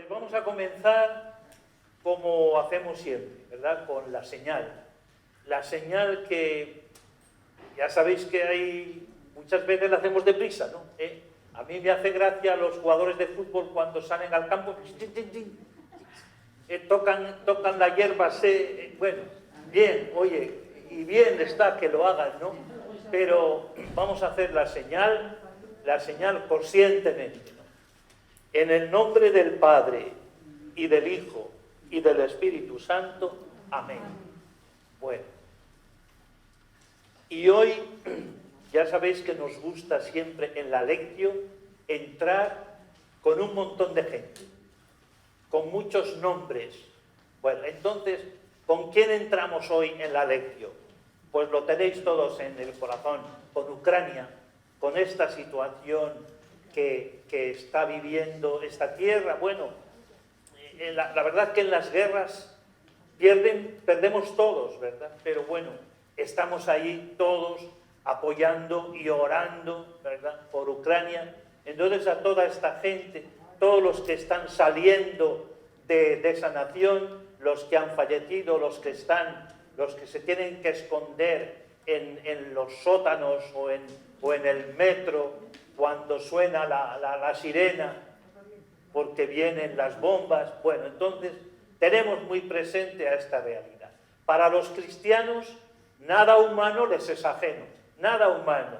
Pues vamos a comenzar como hacemos siempre, ¿verdad? Con la señal. La señal que ya sabéis que hay, muchas veces la hacemos deprisa, ¿no? A mí me hace gracia los jugadores de fútbol cuando salen al campo, tocan la hierba, bueno, bien, oye, y bien está que lo hagan, ¿no? Pero vamos a hacer la señal conscientemente, ¿no? En el nombre del Padre, y del Hijo, y del Espíritu Santo. Amén. Bueno. Y hoy, ya sabéis que nos gusta siempre en la lección entrar con un montón de gente, con muchos nombres. Bueno, entonces, ¿con quién entramos hoy en la lección? Pues lo tenéis todos en el corazón, con Ucrania, con esta situación que está viviendo esta tierra. Bueno, la verdad que en las guerras perdemos todos, ¿verdad? Pero bueno, estamos ahí todos apoyando y orando, ¿verdad?, por Ucrania. Entonces a toda esta gente, todos los que están saliendo de esa nación, los que han fallecido, los que se tienen que esconder en los sótanos o en el metro cuando suena la sirena, porque vienen las bombas. Bueno, entonces tenemos muy presente a esta realidad. Para los cristianos, nada humano les es ajeno, nada humano.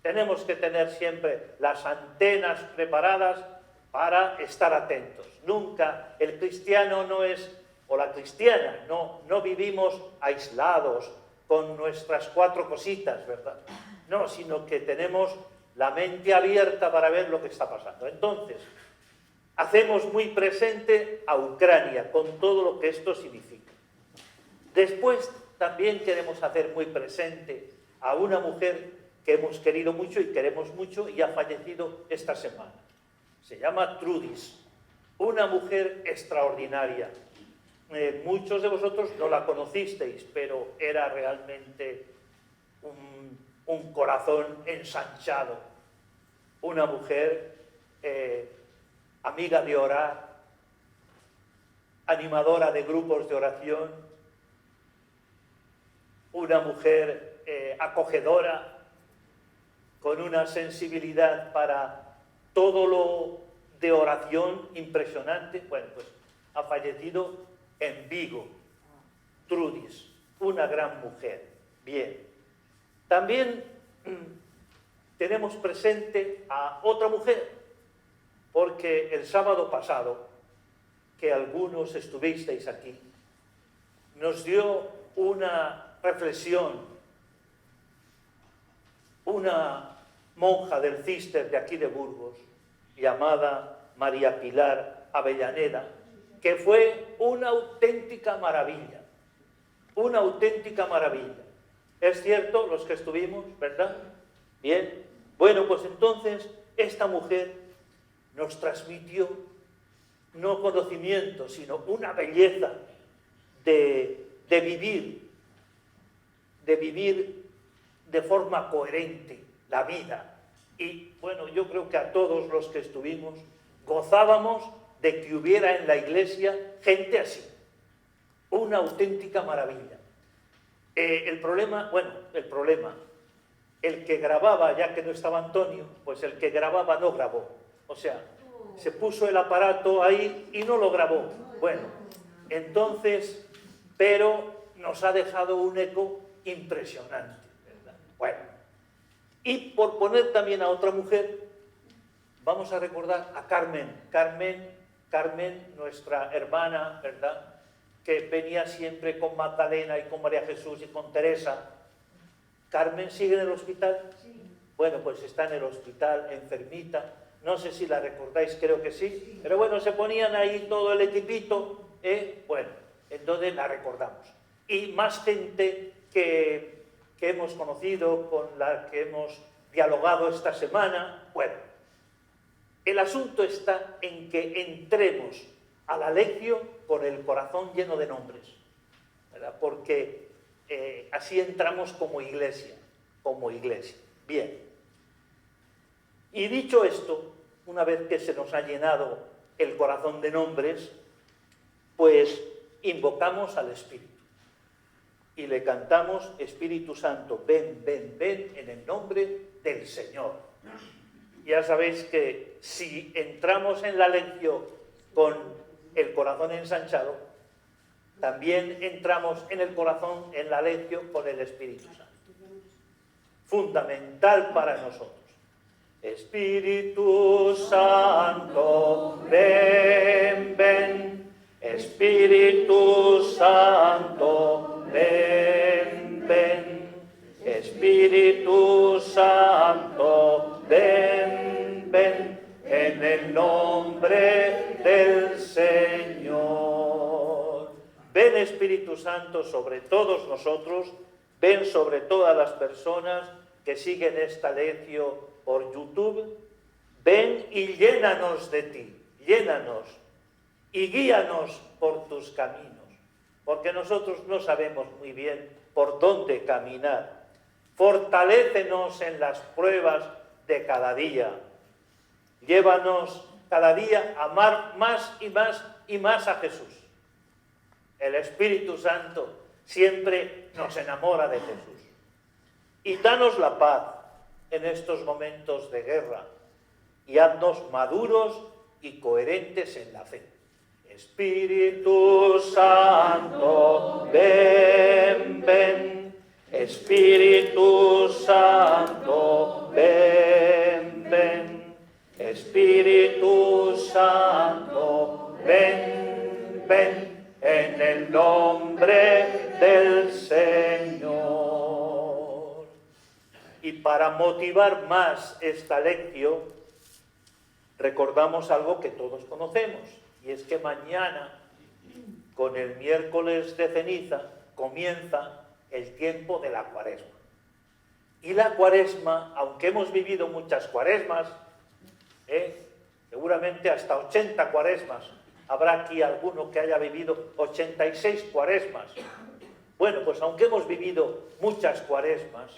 Tenemos que tener siempre las antenas preparadas para estar atentos. Nunca el cristiano no es, o la cristiana, no vivimos aislados con nuestras cuatro cositas, ¿verdad? No, sino que tenemos la mente abierta para ver lo que está pasando. Entonces, hacemos muy presente a Ucrania con todo lo que esto significa. Después también queremos hacer muy presente a una mujer que hemos querido mucho y queremos mucho y ha fallecido esta semana. Se llama Trudis, una mujer extraordinaria. Muchos de vosotros no la conocisteis, pero era realmente un corazón ensanchado. Una mujer amiga de orar, animadora de grupos de oración, una mujer acogedora, con una sensibilidad para todo lo de oración impresionante. Bueno, pues ha fallecido en Vigo, Trudis, una gran mujer. Bien. También tenemos presente a otra mujer, porque el sábado pasado, que algunos estuvisteis aquí, nos dio una reflexión una monja del Císter de aquí de Burgos, llamada María Pilar Avellaneda, que fue una auténtica maravilla, una auténtica maravilla. Es cierto, los que estuvimos, ¿verdad? Bien. Bueno, pues entonces esta mujer nos transmitió no conocimiento, sino una belleza de vivir de forma coherente la vida. Y bueno, yo creo que a todos los que estuvimos gozábamos de que hubiera en la iglesia gente así. Una auténtica maravilla. El problema, el que grababa, ya que no estaba Antonio, pues el que grababa no grabó. O sea, se puso el aparato ahí y no lo grabó. Bueno, entonces, pero nos ha dejado un eco impresionante, ¿verdad? Bueno, y por poner también a otra mujer, vamos a recordar a Carmen, nuestra hermana, ¿verdad?, que venía siempre con Magdalena y con María Jesús y con Teresa. ¿Carmen sigue en el hospital? Sí. Bueno, pues está en el hospital, enfermita. No sé si la recordáis, creo que sí. Pero bueno, se ponían ahí todo el equipito, Bueno, entonces la recordamos. Y más gente que hemos conocido, con la que hemos dialogado esta semana. Bueno, el asunto está en que entremos a la lección con el corazón lleno de nombres, ¿verdad? Porque así entramos como iglesia. Bien. Y dicho esto, una vez que se nos ha llenado el corazón de nombres, pues invocamos al Espíritu y le cantamos: Espíritu Santo, ven, ven, ven en el nombre del Señor. Ya sabéis que si entramos en la lección con el corazón ensanchado, también entramos en el corazón, en la lección, con el Espíritu Santo. Fundamental para nosotros. Espíritu Santo, ven, ven. Espíritu Santo, ven, ven. Espíritu Santo, ven, ven. En el nombre del Señor. Ven, Espíritu Santo, sobre todos nosotros. Ven sobre todas las personas que siguen esta lección por YouTube. Ven y llénanos de ti, llénanos y guíanos por tus caminos, porque nosotros no sabemos muy bien por dónde caminar. Fortalécenos en las pruebas de cada día. Llévanos cada día a amar más y más y más a Jesús. El Espíritu Santo siempre nos enamora de Jesús. Y danos la paz en estos momentos de guerra y haznos maduros y coherentes en la fe. Espíritu Santo, ven, ven. Espíritu Santo, ven, ven. Espíritu Santo, ven, ven. En el nombre del Señor. Y para motivar más esta lección, recordamos algo que todos conocemos, y es que mañana, con el miércoles de ceniza, comienza el tiempo de la Cuaresma. Y la Cuaresma, aunque hemos vivido muchas Cuaresmas, seguramente hasta 80 Cuaresmas, habrá aquí alguno que haya vivido 86 Cuaresmas. Bueno, pues aunque hemos vivido muchas Cuaresmas,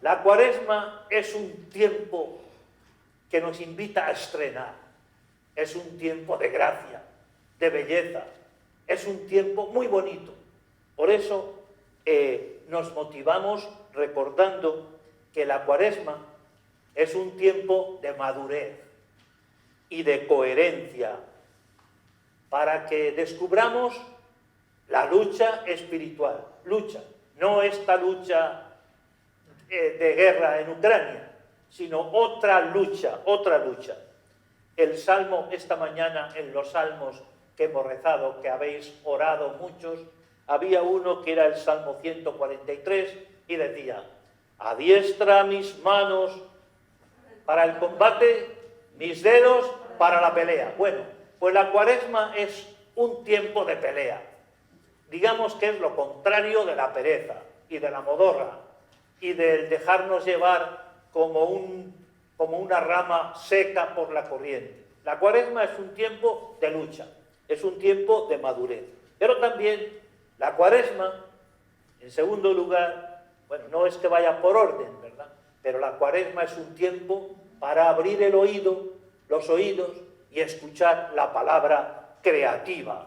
la Cuaresma es un tiempo que nos invita a estrenar. Es un tiempo de gracia, de belleza. Es un tiempo muy bonito. Por eso nos motivamos recordando que la Cuaresma es un tiempo de madurez y de coherencia, para que descubramos la lucha espiritual. Lucha, no esta lucha de guerra en Ucrania, sino otra lucha, otra lucha. El Salmo, esta mañana, en los Salmos que hemos rezado, que habéis orado muchos, había uno que era el Salmo 143 y decía: adiestra mis manos para el combate, mis dedos para la pelea. Bueno, pues la Cuaresma es un tiempo de pelea. Digamos que es lo contrario de la pereza y de la modorra y del dejarnos llevar como una rama seca por la corriente. La Cuaresma es un tiempo de lucha, es un tiempo de madurez. Pero también la Cuaresma, en segundo lugar, bueno, no es que vaya por orden, ¿verdad? Pero la Cuaresma es un tiempo para abrir el oído, los oídos, y escuchar la palabra creativa,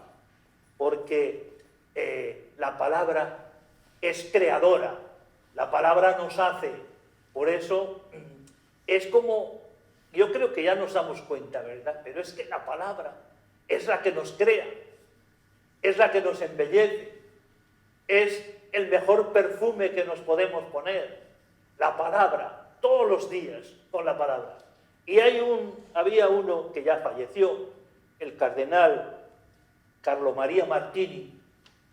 porque la palabra es creadora, la palabra nos hace. Por eso es como, yo creo que ya nos damos cuenta, ¿verdad? Pero es que la palabra es la que nos crea, es la que nos embellece, es el mejor perfume que nos podemos poner, la palabra, todos los días con la palabra. Y había uno que ya falleció, el cardenal Carlo María Martini,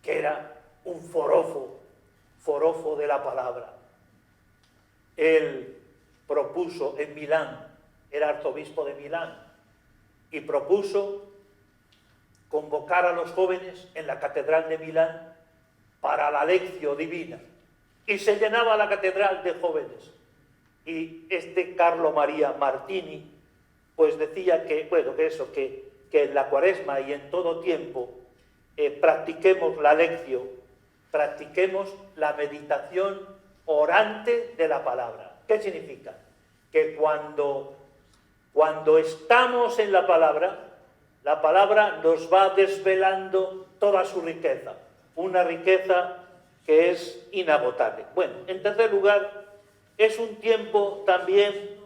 que era un forofo de la palabra. Él propuso en Milán, era arzobispo de Milán, y propuso convocar a los jóvenes en la catedral de Milán para la lección divina. Y se llenaba la catedral de jóvenes. Y este Carlo María Martini, pues decía que en la Cuaresma y en todo tiempo practiquemos la lección, practiquemos la meditación orante de la palabra. ¿Qué significa? Que cuando estamos en la palabra, La palabra nos va desvelando toda su riqueza, una riqueza que es inagotable. Bueno, en tercer lugar, es un tiempo también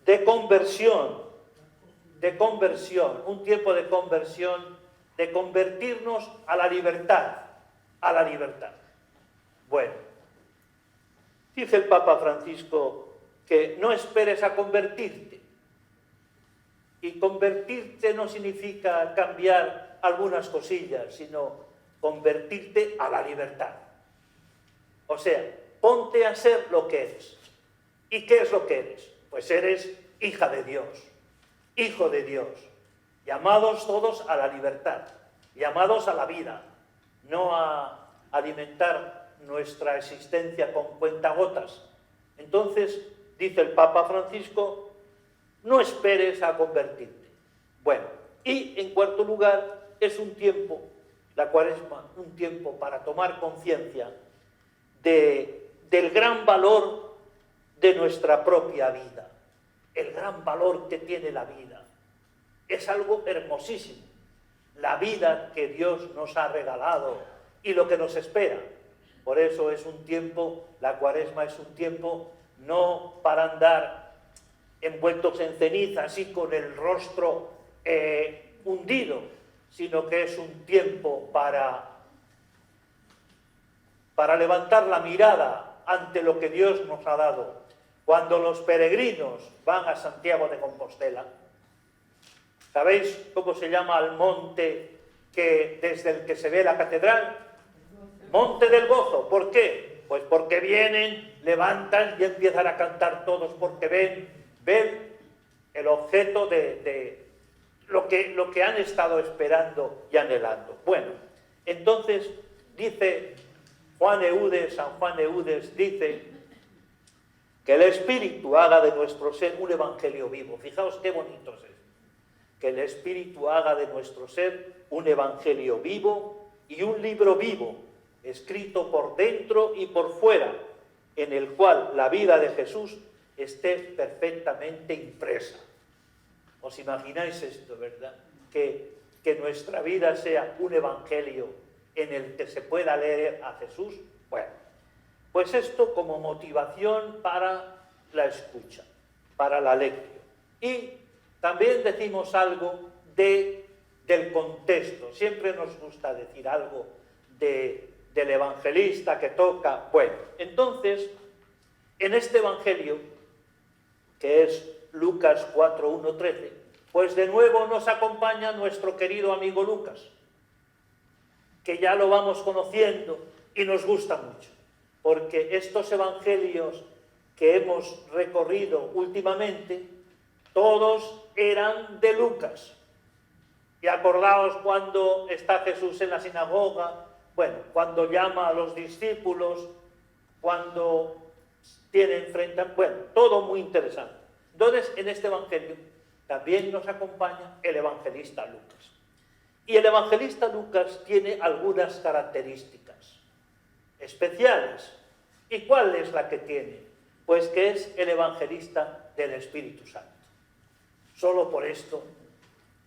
de conversión, un tiempo de conversión, de convertirnos a la libertad, Bueno, dice el Papa Francisco que no esperes a convertirte. Y convertirte no significa cambiar algunas cosillas, sino convertirte a la libertad. O sea, ponte a ser lo que eres. ¿Y qué es lo que eres? Pues eres hija de Dios, hijo de Dios, llamados todos a la libertad, llamados a la vida, no a alimentar nuestra existencia con cuentagotas. Entonces, dice el Papa Francisco, no esperes a convertirte. Bueno, y en cuarto lugar, es un tiempo, la Cuaresma, un tiempo para tomar conciencia del gran valor de nuestra propia vida, el gran valor que tiene la vida. Es algo hermosísimo, la vida que Dios nos ha regalado y lo que nos espera. Por eso es un tiempo, la Cuaresma es un tiempo no para andar envueltos en ceniza, así con el rostro hundido, sino que es un tiempo para levantar la mirada ante lo que Dios nos ha dado. Cuando los peregrinos van a Santiago de Compostela, ¿sabéis cómo se llama al monte desde el que se ve la catedral? Monte del Gozo. ¿Por qué? Pues porque vienen, levantan y empiezan a cantar todos, porque ven el objeto de lo que han estado esperando y anhelando. Bueno, entonces dice San Juan Eudes dice que el Espíritu haga de nuestro ser un evangelio vivo. Fijaos qué bonito es esto. Que el Espíritu haga de nuestro ser un evangelio vivo y un libro vivo, escrito por dentro y por fuera, en el cual la vida de Jesús esté perfectamente impresa. ¿Os imagináis esto, verdad? Que nuestra vida sea un evangelio en el que se pueda leer a Jesús. Bueno, pues esto como motivación para la escucha, para la lección. Y también decimos algo del contexto. Siempre nos gusta decir algo del evangelista que toca. Bueno, entonces, en este evangelio, que es Lucas 4, 1, 13, pues de nuevo nos acompaña nuestro querido amigo Lucas, que ya lo vamos conociendo y nos gusta mucho, porque estos evangelios que hemos recorrido últimamente, todos eran de Lucas. Y acordaos cuando está Jesús en la sinagoga, bueno, cuando llama a los discípulos, cuando tiene enfrentamiento, bueno, todo muy interesante. Entonces, en este evangelio también nos acompaña el evangelista Lucas. Y el evangelista Lucas tiene algunas características especiales. ¿Y cuál es la que tiene? Pues que es el evangelista del Espíritu Santo. Solo por esto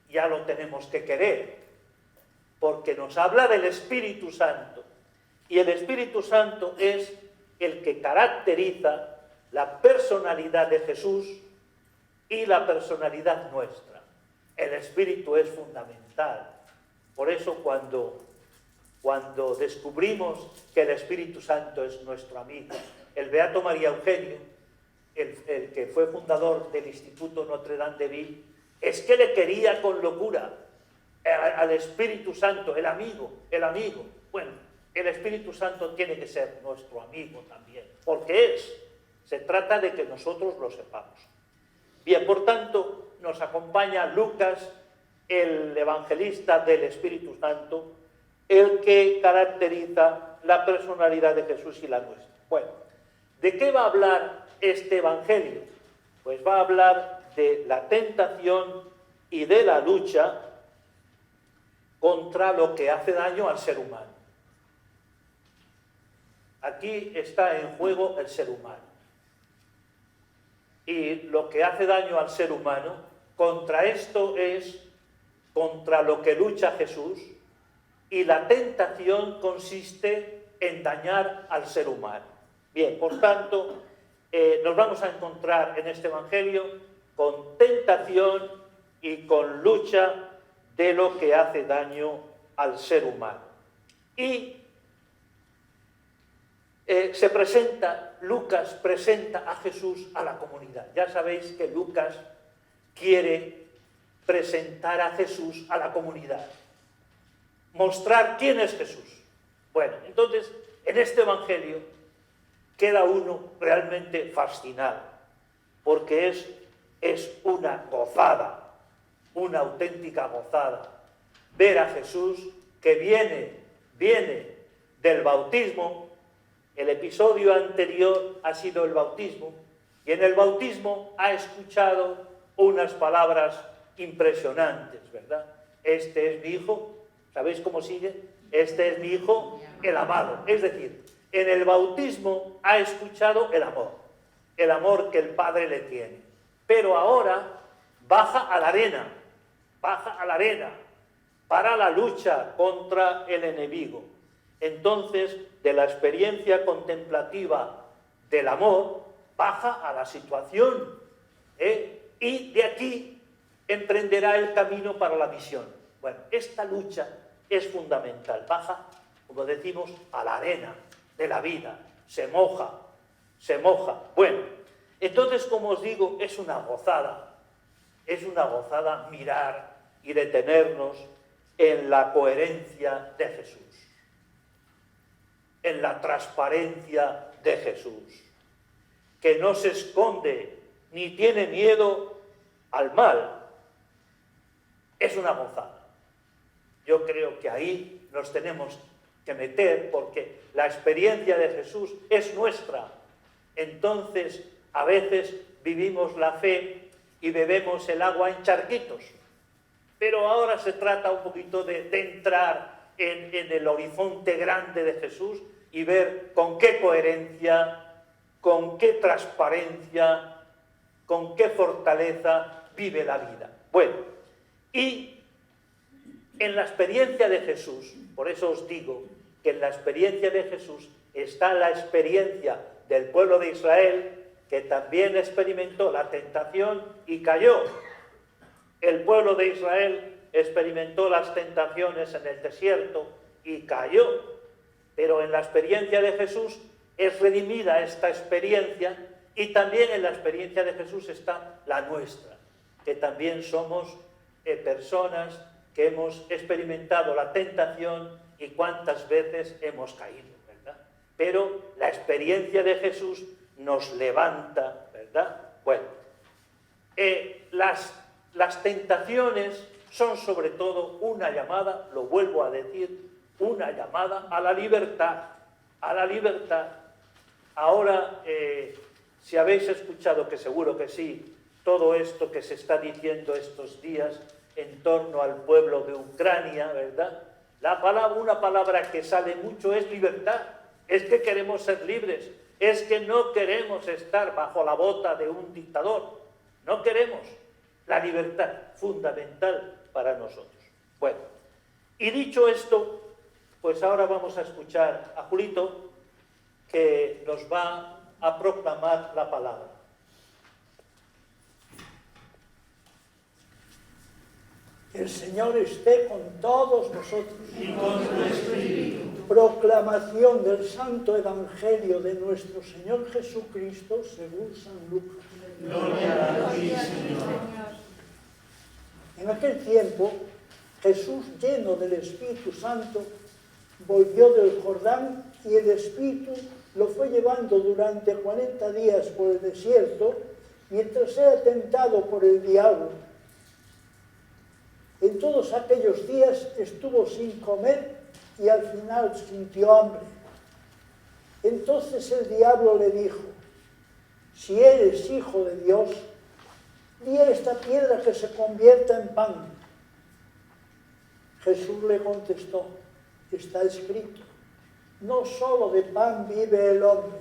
ya lo tenemos que querer, porque nos habla del Espíritu Santo. Y el Espíritu Santo es el que caracteriza la personalidad de Jesús y la personalidad nuestra. El Espíritu es fundamental. Por eso cuando descubrimos que el Espíritu Santo es nuestro amigo, el beato María Eugenio, el que fue fundador del Instituto Notre Dame de Ville, es que le quería con locura al Espíritu Santo, el amigo. Bueno, el Espíritu Santo tiene que ser nuestro amigo también, porque se trata de que nosotros lo sepamos. Bien, por tanto, nos acompaña Lucas, el evangelista del Espíritu Santo, el que caracteriza la personalidad de Jesús y la nuestra. Bueno, ¿de qué va a hablar este evangelio? Pues va a hablar de la tentación y de la lucha contra lo que hace daño al ser humano. Aquí está en juego el ser humano. Y lo que hace daño al ser humano, contra esto es contra lo que lucha Jesús, y la tentación consiste en dañar al ser humano. Bien, por tanto, nos vamos a encontrar en este Evangelio con tentación y con lucha de lo que hace daño al ser humano. Y Lucas presenta a Jesús a la comunidad. Ya sabéis que Lucas quiere presentar a Jesús a la comunidad, mostrar quién es Jesús. Bueno, entonces, en este Evangelio queda uno realmente fascinado, porque es una gozada, una auténtica gozada, ver a Jesús que viene del bautismo. El episodio anterior ha sido el bautismo, y en el bautismo ha escuchado unas palabras impresionantes, ¿verdad? Este es mi hijo, ¿sabéis cómo sigue? Este es mi hijo, el amado. Es decir, en el bautismo ha escuchado el amor que el Padre le tiene. Pero ahora baja a la arena para la lucha contra el enemigo. Entonces, de la experiencia contemplativa del amor, baja a la situación, y de aquí emprenderá el camino para la misión. Bueno, esta lucha es fundamental. Baja, como decimos, a la arena de la vida, se moja. Bueno, entonces, como os digo, es una gozada mirar y detenernos en la coherencia de Jesús, en la transparencia de Jesús, que no se esconde ni tiene miedo al mal. Es una gozada. Yo creo que ahí nos tenemos que meter, porque la experiencia de Jesús es nuestra. Entonces, a veces vivimos la fe y bebemos el agua en charquitos. Pero ahora se trata un poquito de entrar en el horizonte grande de Jesús y ver con qué coherencia, con qué transparencia, con qué fortaleza vive la vida. Bueno, y en la experiencia de Jesús, por eso os digo que en la experiencia de Jesús está la experiencia del pueblo de Israel, que también experimentó la tentación y cayó. El pueblo de Israel experimentó las tentaciones en el desierto y cayó. Pero en la experiencia de Jesús es redimida esta experiencia, y también en la experiencia de Jesús está la nuestra, que también somos personas que hemos experimentado la tentación y cuántas veces hemos caído, ¿verdad? Pero la experiencia de Jesús nos levanta, ¿verdad? Bueno, las tentaciones son sobre todo una llamada, lo vuelvo a decir, una llamada a la libertad, a la libertad. Ahora, si habéis escuchado, que seguro que sí, todo esto que se está diciendo estos días en torno al pueblo de Ucrania, ¿verdad? Una palabra que sale mucho es libertad. Es que queremos ser libres, es que no queremos estar bajo la bota de un dictador, no queremos. La libertad, fundamental para nosotros. Bueno, y dicho esto, pues ahora vamos a escuchar a Julito, que nos va a proclamar la palabra. El Señor esté con todos vosotros. Y con tu espíritu. Proclamación del Santo Evangelio de nuestro Señor Jesucristo según San Lucas. Gloria a ti, Señor. En aquel tiempo, Jesús, lleno del Espíritu Santo, volvió del Jordán, y el Espíritu lo fue llevando durante 40 días por el desierto, mientras era tentado por el diablo. En todos aquellos días estuvo sin comer y al final sintió hambre. Entonces el diablo le dijo: si eres hijo de Dios, di a esta piedra que se convierta en pan. Jesús le contestó: está escrito, no solo de pan vive el hombre.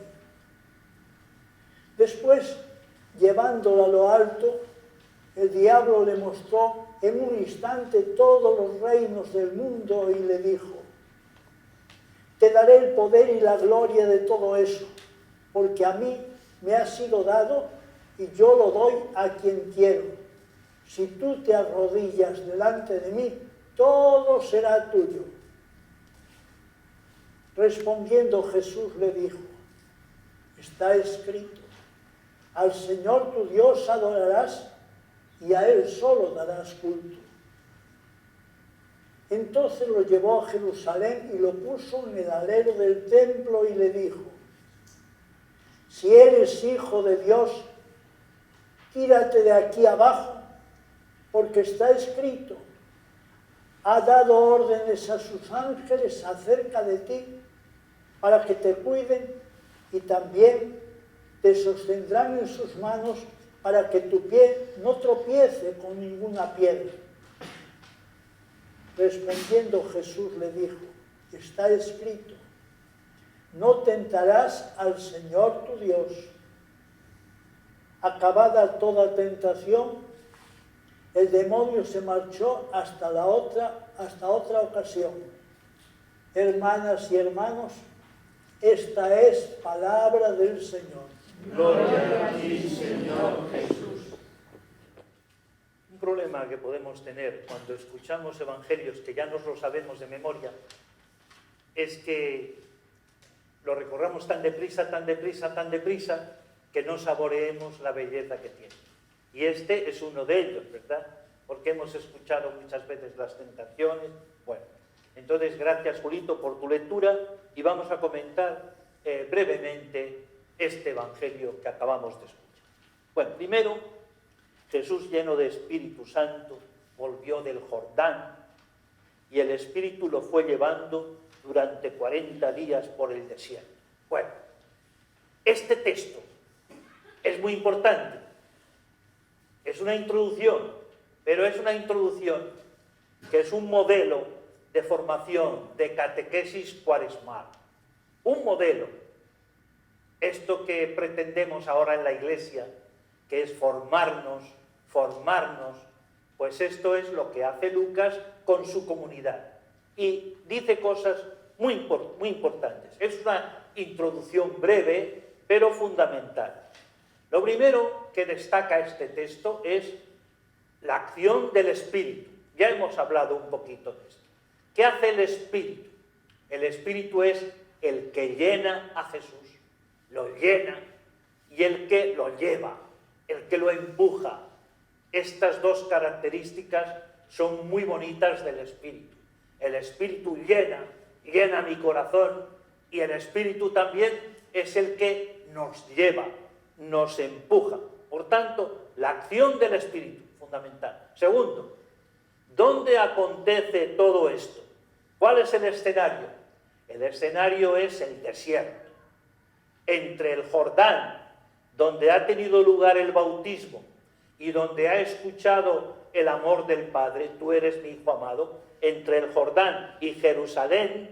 Después, llevándola a lo alto, el diablo le mostró en un instante todos los reinos del mundo y le dijo: te daré el poder y la gloria de todo eso, porque a mí me ha sido dado y yo lo doy a quien quiero. Si tú te arrodillas delante de mí, todo será tuyo. Respondiendo Jesús le dijo: está escrito, al Señor tu Dios adorarás y a Él solo darás culto. Entonces lo llevó a Jerusalén y lo puso en el alero del templo y le dijo: si eres hijo de Dios, tírate de aquí abajo, porque está escrito, ha dado órdenes a sus ángeles acerca de ti, para que te cuiden y también te sostendrán en sus manos para que tu pie no tropiece con ninguna piedra. Respondiendo Jesús le dijo: está escrito, no tentarás al Señor tu Dios. Acabada toda tentación, el demonio se marchó hasta otra ocasión. Hermanas y hermanos, esta es palabra del Señor. Gloria a ti, Señor Jesús. Un problema que podemos tener cuando escuchamos evangelios que ya nos lo sabemos de memoria es que lo recorramos tan deprisa, que no saboreemos la belleza que tiene. Y este es uno de ellos, ¿verdad? Porque hemos escuchado muchas veces las tentaciones. Bueno, entonces gracias, Julito, por tu lectura y vamos a comentar brevemente este evangelio que acabamos de escuchar. Bueno, primero, Jesús, lleno de Espíritu Santo, volvió del Jordán y el Espíritu lo fue llevando durante 40 días por el desierto. Bueno, este texto es muy importante. Es una introducción, pero es una introducción que es un modelo de formación, de catequesis cuaresmal. Un modelo. Esto que pretendemos ahora en la Iglesia, que es formarnos, pues esto es lo que hace Lucas con su comunidad. Y dice cosas muy importantes. Es una introducción breve, pero fundamental. Lo primero que destaca este texto es la acción del Espíritu. Ya hemos hablado un poquito de esto. ¿Qué hace el Espíritu? El Espíritu es el que llena a Jesús, lo llena, y el que lo lleva, el que lo empuja. Estas dos características son muy bonitas del Espíritu. El Espíritu llena mi corazón, y el Espíritu también es el que nos lleva, nos empuja. Por tanto, la acción del Espíritu, fundamental. Segundo, ¿dónde acontece todo esto? ¿Cuál es el escenario? El escenario es el desierto. Entre el Jordán, donde ha tenido lugar el bautismo, y donde ha escuchado el amor del Padre, tú eres mi Hijo amado, entre el Jordán y Jerusalén,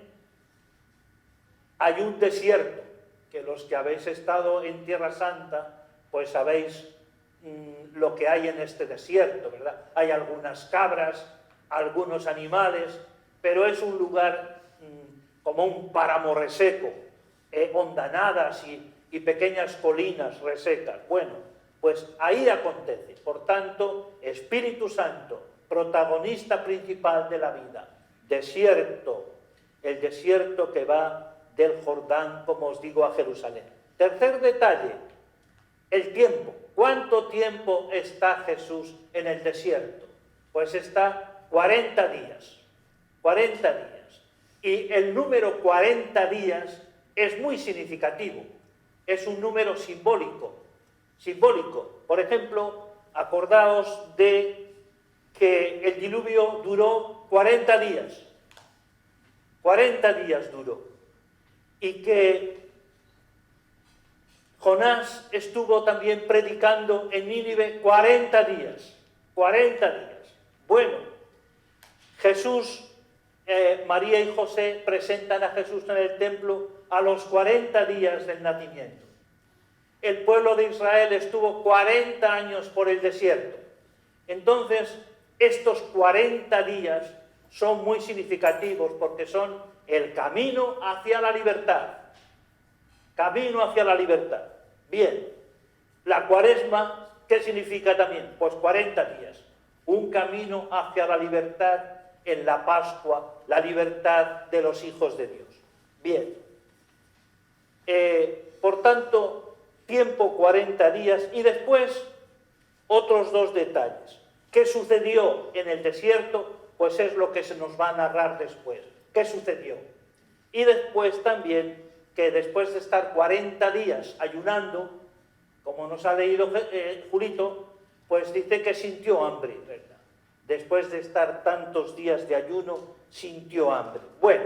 hay un desierto, que los que habéis estado en Tierra Santa, pues sabéis lo que hay en este desierto, ¿verdad? Hay algunas cabras, algunos animales, pero es un lugar como un páramo reseco, hondanadas y pequeñas colinas resecas. Bueno, pues ahí acontece. Por tanto, Espíritu Santo, protagonista principal de la vida. Desierto, el desierto que va del Jordán, como os digo, a Jerusalén. Tercer detalle, el tiempo. ¿Cuánto tiempo está Jesús en el desierto? Pues está 40 días. 40 días. Y el número 40 días es muy significativo. Es un número simbólico. Por ejemplo, acordaos de que el diluvio duró 40 días. 40 días duró. Y que Jonás estuvo también predicando en Nínive 40 días. 40 días. Bueno, Jesús, María y José presentan a Jesús en el templo a los 40 días del nacimiento. El pueblo de Israel estuvo 40 años por el desierto. Entonces, estos 40 días son muy significativos porque son el camino hacia la libertad. Camino hacia la libertad. Bien, la Cuaresma, ¿qué significa también? Pues 40 días. Un camino hacia la libertad en la Pascua, la libertad de los hijos de Dios. Bien. Por tanto, tiempo 40 días y después otros dos detalles. ¿Qué sucedió en el desierto? Pues es lo que se nos va a narrar después. ¿Qué sucedió? Y después también que después de estar 40 días ayunando, como nos ha leído Julito, pues dice que sintió hambre, ¿verdad? Después de estar tantos días de ayuno, sintió hambre. Bueno,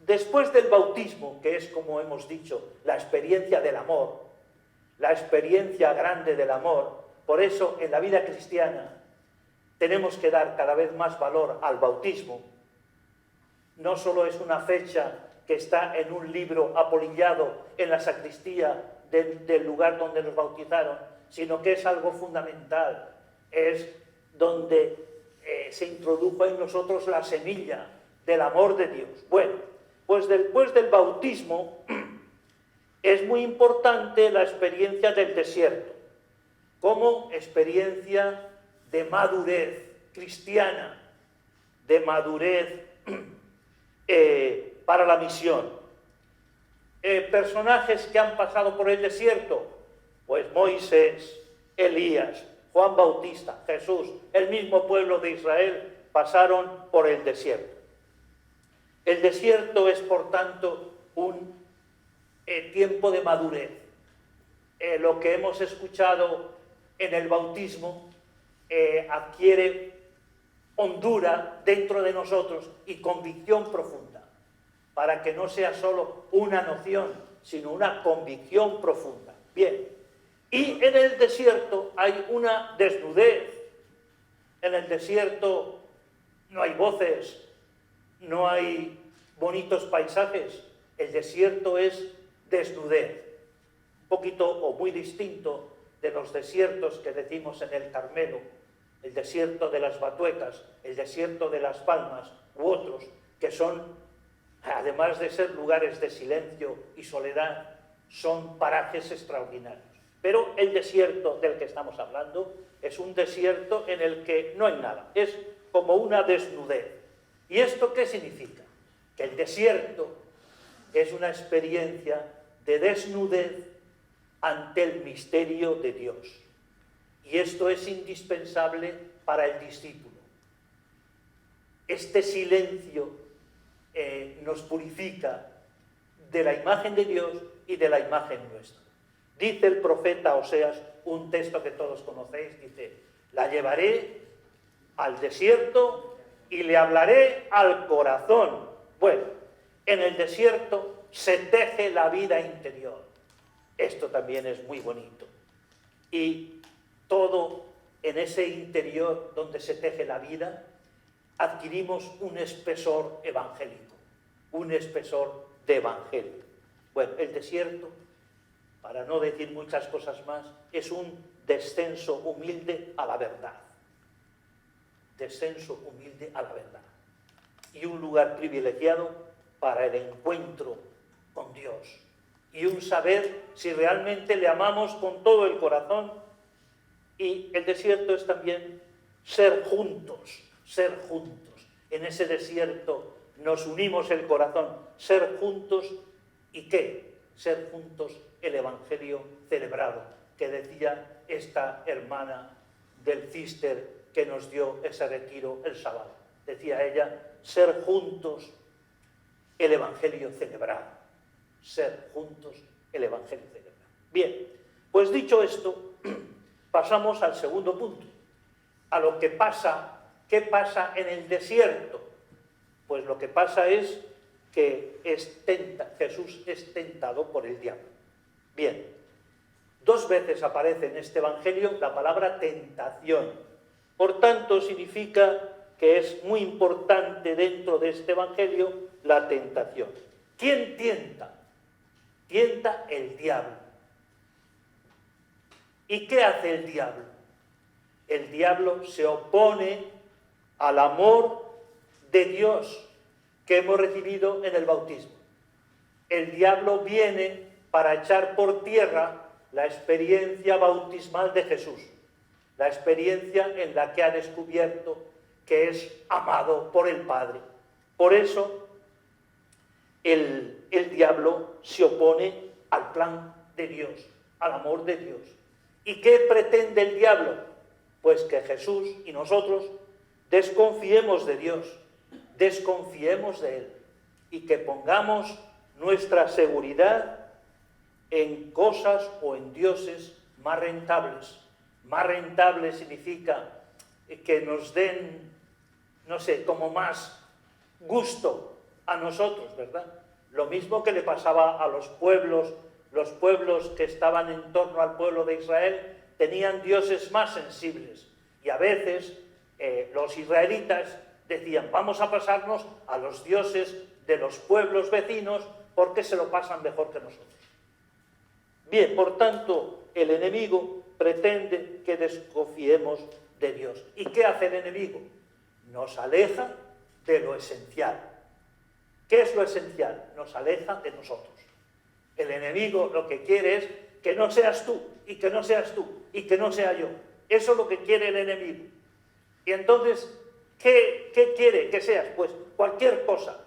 después del bautismo, que es, como hemos dicho, la experiencia del amor, la experiencia grande del amor, por eso en la vida cristiana tenemos que dar cada vez más valor al bautismo. No solo es una fecha que está en un libro apolillado en la sacristía del lugar donde nos bautizaron, sino que es algo fundamental, es donde se introdujo en nosotros la semilla del amor de Dios. Bueno, pues después del bautismo es muy importante la experiencia del desierto, como experiencia de madurez cristiana, de madurez para la misión. Personajes que han pasado por el desierto, pues Moisés, Elías, Juan Bautista, Jesús, el mismo pueblo de Israel pasaron por el desierto. El desierto es, por tanto, un tiempo de madurez. Lo que hemos escuchado en el bautismo adquiere hondura dentro de nosotros y convicción profunda, para que no sea solo una noción, sino una convicción profunda. Bien, y en el desierto hay una desnudez. En el desierto no hay voces, no hay bonitos paisajes. El desierto es desnudez, un poquito o muy distinto de los desiertos que decimos en el Carmelo, el desierto de las Batuecas, el desierto de las Palmas u otros, que son, además de ser lugares de silencio y soledad, son parajes extraordinarios. Pero el desierto del que estamos hablando es un desierto en el que no hay nada, es como una desnudez. ¿Y esto qué significa? Que el desierto es una experiencia de desnudez ante el misterio de Dios. Y esto es indispensable para el discípulo. Este silencio nos purifica de la imagen de Dios y de la imagen nuestra. Dice el profeta Oseas, un texto que todos conocéis, dice: la llevaré al desierto y le hablaré al corazón. Bueno, en el desierto se teje la vida interior. Esto también es muy bonito. Y todo en ese interior donde se teje la vida, adquirimos un espesor evangélico, un espesor de evangelio. Bueno, el desierto, para no decir muchas cosas más, es un descenso humilde a la verdad. Descenso humilde a la verdad. Y un lugar privilegiado para el encuentro con Dios. Y un saber si realmente le amamos con todo el corazón. Y el desierto es también ser juntos, ser juntos. En ese desierto nos unimos el corazón, ser juntos. ¿Y qué? Ser juntos el Evangelio celebrado, que decía esta hermana del Cister que nos dio ese retiro el sábado. Decía ella, ser juntos el Evangelio celebrado. Ser juntos el Evangelio celebrado. Bien, pues dicho esto, pasamos al segundo punto, a lo que pasa. ¿Qué pasa en el desierto? Pues lo que pasa es que Jesús es tentado por el diablo. Bien, 2 veces aparece en este Evangelio la palabra tentación. Por tanto, significa que es muy importante dentro de este Evangelio la tentación. ¿Quién tienta? Tienta el diablo. ¿Y qué hace el diablo? El diablo se opone al amor de Dios que hemos recibido en el bautismo. El diablo viene para echar por tierra la experiencia bautismal de Jesús, la experiencia en la que ha descubierto que es amado por el Padre. Por eso el diablo se opone al plan de Dios, al amor de Dios. ¿Y qué pretende el diablo? Pues que Jesús y nosotros desconfiemos de Dios, desconfiemos de Él y que pongamos nuestra seguridad en cosas o en dioses más rentables. Más rentables significa que nos den, no sé, como más gusto a nosotros, ¿verdad? Lo mismo que le pasaba a los pueblos que estaban en torno al pueblo de Israel tenían dioses más sensibles y a veces los israelitas decían, vamos a pasarnos a los dioses de los pueblos vecinos porque se lo pasan mejor que nosotros. Bien, por tanto, el enemigo pretende que desconfiemos de Dios. ¿Y qué hace el enemigo? Nos aleja de lo esencial. ¿Qué es lo esencial? Nos aleja de nosotros. El enemigo lo que quiere es que no seas tú, y que no seas tú, y que no sea yo. Eso es lo que quiere el enemigo. Y entonces, ¿qué quiere que seas? Pues cualquier cosa,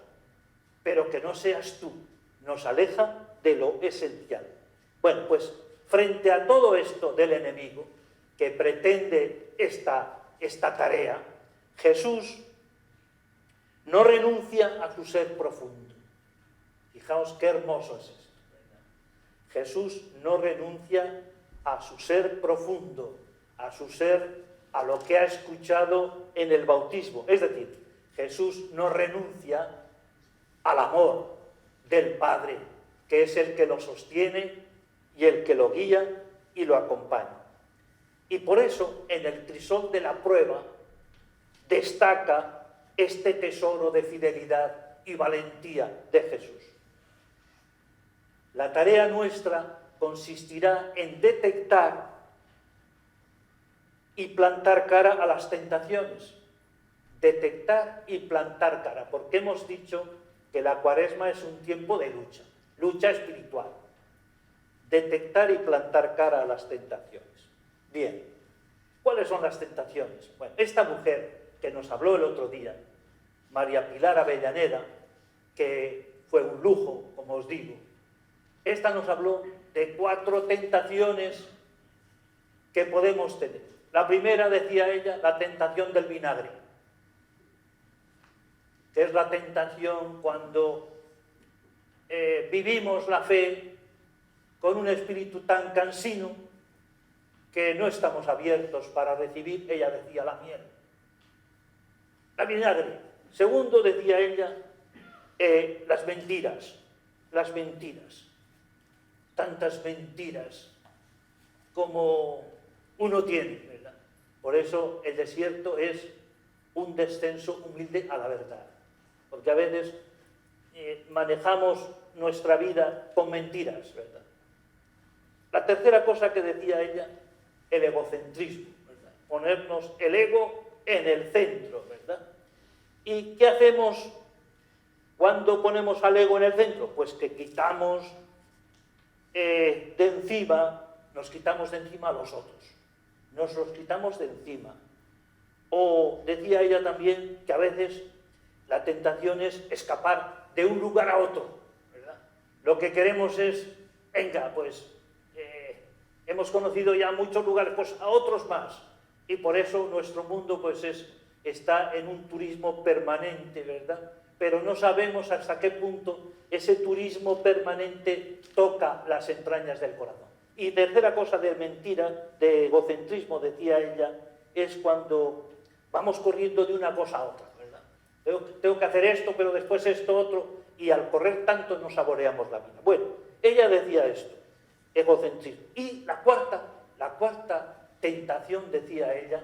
pero que no seas tú. Nos aleja de lo esencial. Bueno, pues frente a todo esto del enemigo que pretende esta tarea, Jesús no renuncia a su ser profundo. Fijaos qué hermoso es esto, ¿verdad? Jesús no renuncia a su ser profundo, a su ser, a lo que ha escuchado en el bautismo. Es decir, Jesús no renuncia al amor del Padre, que es el que lo sostiene y el que lo guía y lo acompaña. Y por eso, en el crisol de la prueba, destaca este tesoro de fidelidad y valentía de Jesús. La tarea nuestra consistirá en detectar y plantar cara a las tentaciones. Detectar y plantar cara, porque hemos dicho que la Cuaresma es un tiempo de lucha, lucha espiritual. Detectar y plantar cara a las tentaciones. Bien, ¿cuáles son las tentaciones? Bueno, esta mujer que nos habló el otro día, María Pilar Avellaneda, que fue un lujo, como os digo, esta nos habló de 4 tentaciones que podemos tener. La primera, decía ella, la tentación del vinagre, que es la tentación cuando vivimos la fe con un espíritu tan cansino que no estamos abiertos para recibir, ella decía, la miel. La vinagre. Segundo, decía ella, las mentiras. Tantas mentiras como uno tiene, ¿verdad? Por eso el desierto es un descenso humilde a la verdad. Porque a veces manejamos nuestra vida con mentiras, ¿verdad? La tercera cosa que decía ella, el egocentrismo, ¿verdad? Ponernos el ego en el centro, ¿verdad? ¿Y qué hacemos cuando ponemos al ego en el centro? Pues que quitamos nos quitamos de encima a los otros, nos los quitamos de encima. O decía ella también que a veces la tentación es escapar de un lugar a otro, ¿verdad? Lo que queremos es, venga, pues hemos conocido ya muchos lugares, pues a otros más. Y por eso nuestro mundo pues está en un turismo permanente, ¿verdad? Pero no sabemos hasta qué punto ese turismo permanente toca las entrañas del corazón. Y tercera cosa de mentira, de egocentrismo, decía ella, es cuando vamos corriendo de una cosa a otra, ¿verdad? Tengo que hacer esto, pero después esto otro, y al correr tanto no saboreamos la vida. Bueno, ella decía esto, egocentrismo. Y la cuarta tentación, decía ella,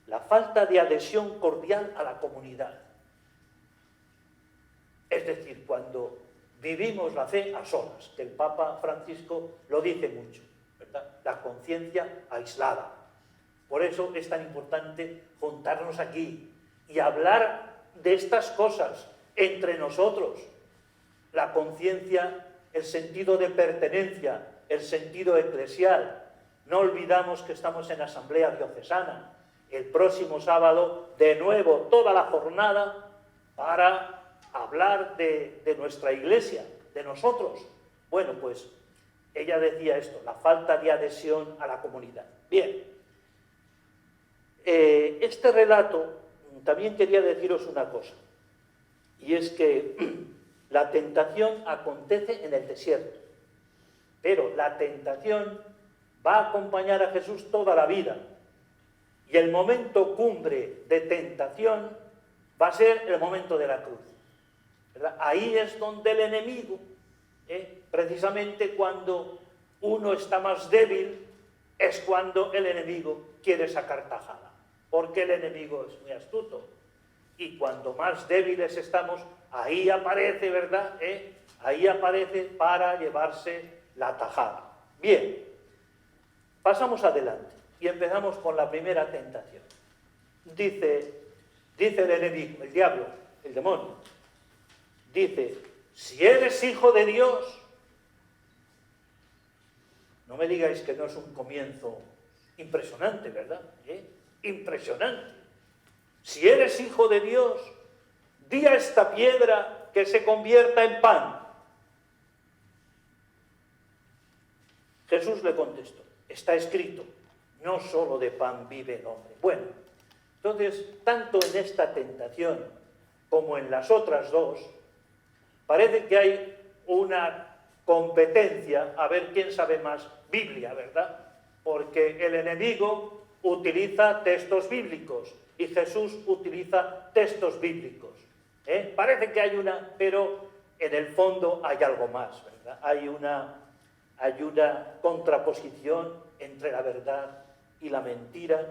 la falta de adhesión cordial a la comunidad. Es decir, cuando vivimos la fe a solas, que el Papa Francisco lo dice mucho, ¿verdad? La conciencia aislada. Por eso es tan importante juntarnos aquí y hablar de estas cosas entre nosotros. La conciencia, el sentido de pertenencia, el sentido eclesial. No olvidamos que estamos en asamblea diocesana. El próximo sábado, de nuevo, toda la jornada para hablar de nuestra iglesia, de nosotros. Bueno, pues ella decía esto, la falta de adhesión a la comunidad. Bien, este relato también quería deciros una cosa, y es que la tentación acontece en el desierto, pero la tentación va a acompañar a Jesús toda la vida, y el momento cumbre de tentación va a ser el momento de la cruz, ¿verdad? Ahí es donde el enemigo, precisamente cuando uno está más débil, es cuando el enemigo quiere sacar tajada, porque el enemigo es muy astuto, y cuando más débiles estamos, ahí aparece, ¿verdad? Ahí aparece para llevarse la tajada. Bien, pasamos adelante y empezamos con la primera tentación. Dice el enemigo, el diablo, el demonio, dice, si eres hijo de Dios, no me digáis que no es un comienzo impresionante, ¿verdad? Impresionante. Si eres hijo de Dios, di a esta piedra que se convierta en pan. Jesús le contestó, está escrito, no solo de pan vive el hombre. Bueno, entonces, tanto en esta tentación como en las otras dos, parece que hay una competencia a ver quién sabe más Biblia, ¿verdad? Porque el enemigo utiliza textos bíblicos y Jesús utiliza textos bíblicos. Parece que hay una, pero en el fondo hay algo más, ¿verdad? Hay una contraposición entre la verdad y la mentira,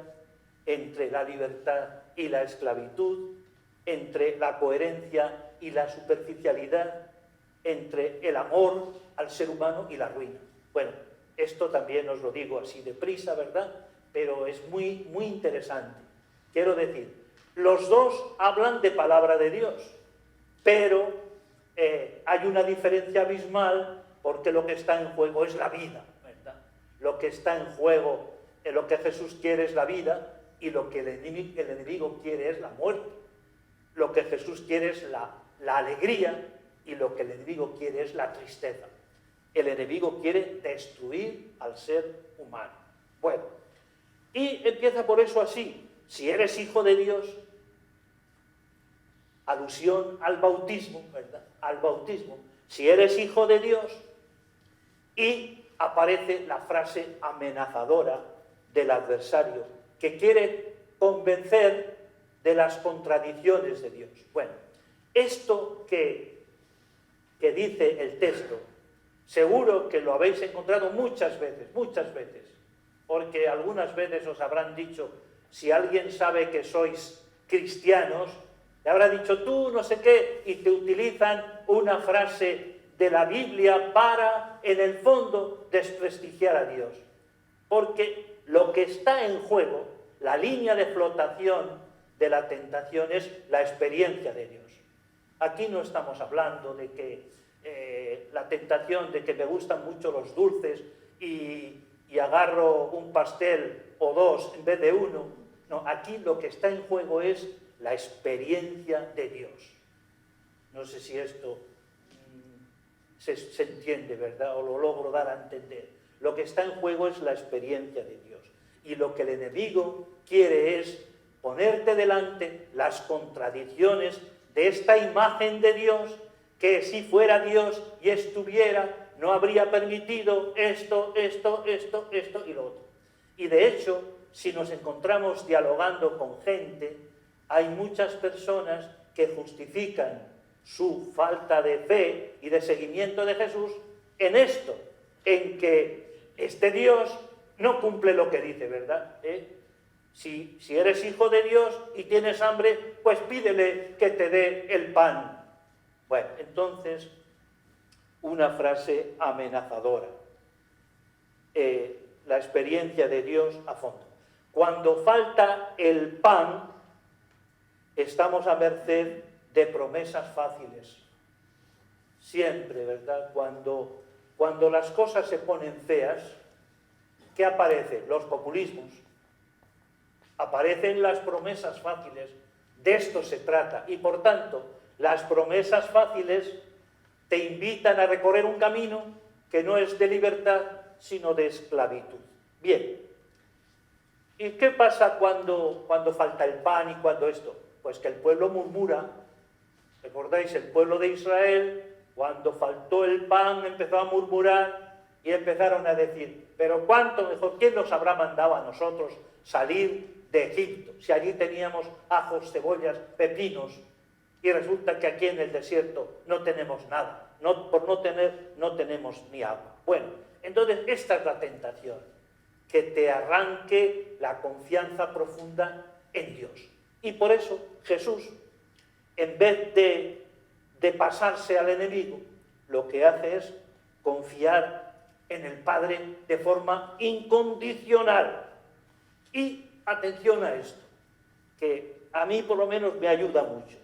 entre la libertad y la esclavitud, entre la coherencia y la superficialidad, entre el amor al ser humano y la ruina. Bueno, esto también os lo digo así deprisa, ¿verdad? Pero es muy, muy interesante. Quiero decir, los dos hablan de palabra de Dios, pero hay una diferencia abismal porque lo que está en juego es la vida, ¿verdad? Lo que está en juego, lo que Jesús quiere es la vida y lo que el enemigo quiere es la muerte. Lo que Jesús quiere es la alegría y lo que el enemigo quiere es la tristeza. El enemigo quiere destruir al ser humano. Bueno, y empieza por eso así. Si eres hijo de Dios, alusión al bautismo, ¿verdad? Al bautismo. Si eres hijo de Dios, y aparece la frase amenazadora del adversario, que quiere convencer de las contradicciones de Dios. Bueno, esto que dice el texto, seguro que lo habéis encontrado muchas veces, porque algunas veces os habrán dicho, si alguien sabe que sois cristianos, le habrá dicho tú no sé qué, y te utilizan una frase de la Biblia para, en el fondo, desprestigiar a Dios. Porque lo que está en juego, la línea de flotación de la tentación es la experiencia de Dios. Aquí no estamos hablando de que la tentación de que me gustan mucho los dulces y agarro un pastel o dos en vez de uno. No, aquí lo que está en juego es la experiencia de Dios. No sé si esto se entiende, ¿verdad? O lo logro dar a entender. Lo que está en juego es la experiencia de Dios. Y lo que el enemigo quiere es ponerte delante las contradicciones de esta imagen de Dios, que si fuera Dios y estuviera, no habría permitido esto y lo otro. Y de hecho, si nos encontramos dialogando con gente, hay muchas personas que justifican su falta de fe y de seguimiento de Jesús en esto, en que este Dios no cumple lo que dice, ¿verdad? Si eres hijo de Dios y tienes hambre, pues pídele que te dé el pan. Bueno, entonces, una frase amenazadora. La experiencia de Dios a fondo. Cuando falta el pan, estamos a merced de promesas fáciles. Siempre, ¿verdad? Cuando las cosas se ponen feas, ¿qué aparece? Los populismos. Aparecen las promesas fáciles. De esto se trata. Y por tanto, las promesas fáciles te invitan a recorrer un camino que no es de libertad, sino de esclavitud. Bien. ¿Y qué pasa cuando falta el pan y cuando esto? Pues que el pueblo murmura. ¿Recordáis? El pueblo de Israel, cuando faltó el pan, empezó a murmurar y empezaron a decir, pero cuánto mejor, ¿quién nos habrá mandado a nosotros salir de Egipto? Si allí teníamos ajos, cebollas, pepinos, y resulta que aquí en el desierto no tenemos nada. Por no tener, no tenemos ni agua. Bueno, entonces esta es la tentación, que te arranque la confianza profunda en Dios. Y por eso Jesús, en vez de pasarse al enemigo, lo que hace es confiar en el Padre de forma incondicional. Y atención a esto, que a mí por lo menos me ayuda mucho.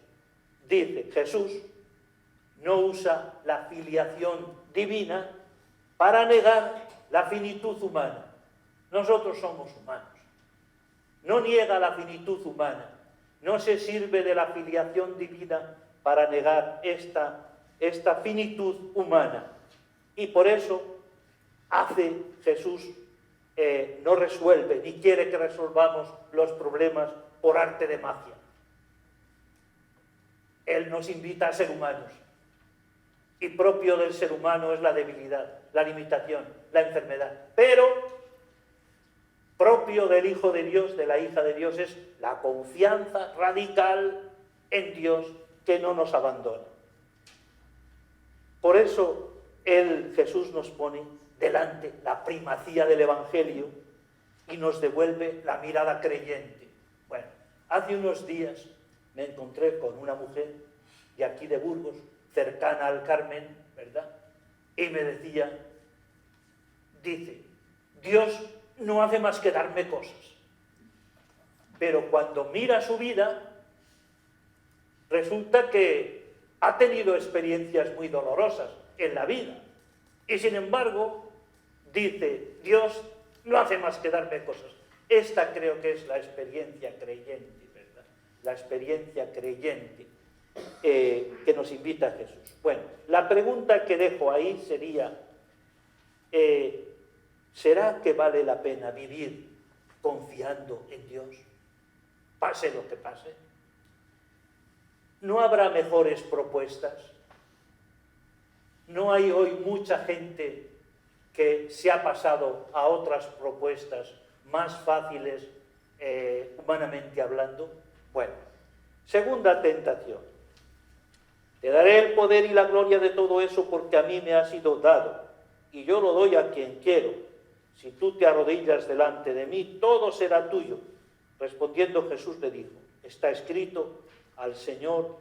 Dice, Jesús no usa la filiación divina para negar la finitud humana. Nosotros somos humanos. No niega la finitud humana. No se sirve de la filiación divina para negar esta finitud humana. Y por eso hace Jesús, no resuelve, ni quiere que resolvamos los problemas por arte de magia. Él nos invita a ser humanos. Y propio del ser humano es la debilidad, la limitación, la enfermedad. Pero propio del Hijo de Dios, de la hija de Dios, es la confianza radical en Dios que no nos abandona. Por eso Jesús nos pone delante la primacía del Evangelio y nos devuelve la mirada creyente. Bueno, hace unos días me encontré con una mujer de aquí de Burgos, cercana al Carmen, ¿verdad? Y me decía, dice, Dios no hace más que darme cosas. Pero cuando mira su vida, resulta que ha tenido experiencias muy dolorosas en la vida. Y sin embargo, dice, Dios no hace más que darme cosas. Esta creo que es la experiencia creyente, ¿verdad? La experiencia creyente que nos invita a Jesús. Bueno, la pregunta que dejo ahí sería, ¿será que vale la pena vivir confiando en Dios? Pase lo que pase. ¿No habrá mejores propuestas? ¿No hay hoy mucha gente que se ha pasado a otras propuestas más fáciles, humanamente hablando? Bueno, segunda tentación. Te daré el poder y la gloria de todo eso porque a mí me ha sido dado, y yo lo doy a quien quiero. Si tú te arrodillas delante de mí, todo será tuyo. Respondiendo Jesús le dijo, está escrito, al Señor